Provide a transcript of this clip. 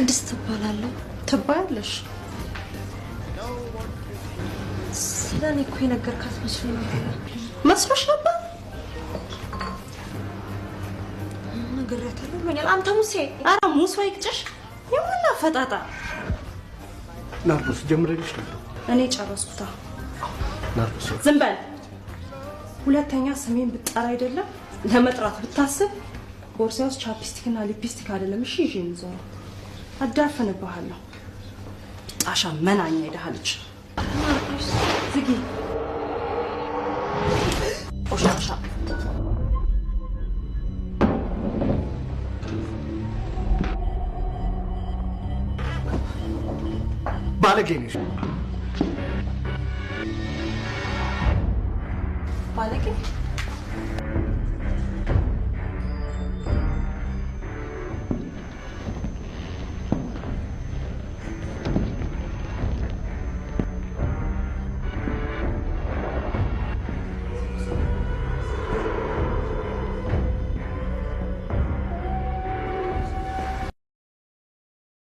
ቅድስት ትባላለሁ። ትባያለሽ? ስለኔ እኮ የነገርካት መስሎኝ ነበር። መስሎሽ ነበር? ነግሬያታለሁ ብሎኛል። አንተ ሙሴ። ኧረ ሙሴ ይቅጭሽ። የሞላ ፈጣጣ ናርዶስ ጀምረልሽ ነበር። እኔ ጨረስኩታ። ናርዶስ ዝም በል። ሁለተኛ ስሜን ብትጠራ አይደለም ለመጥራት ብታስብ ቦርሳዬ ውስጥ ቻፕስቲክና ሊፕስቲክ አይደለም እሺ ይዤ የምዞረው። አዳፍንብሃለሁ። ጣሻ መናኛ ይደሃልች። ዝጊ ቆሻሻ። ባለጌ ነሽ። ባለጌ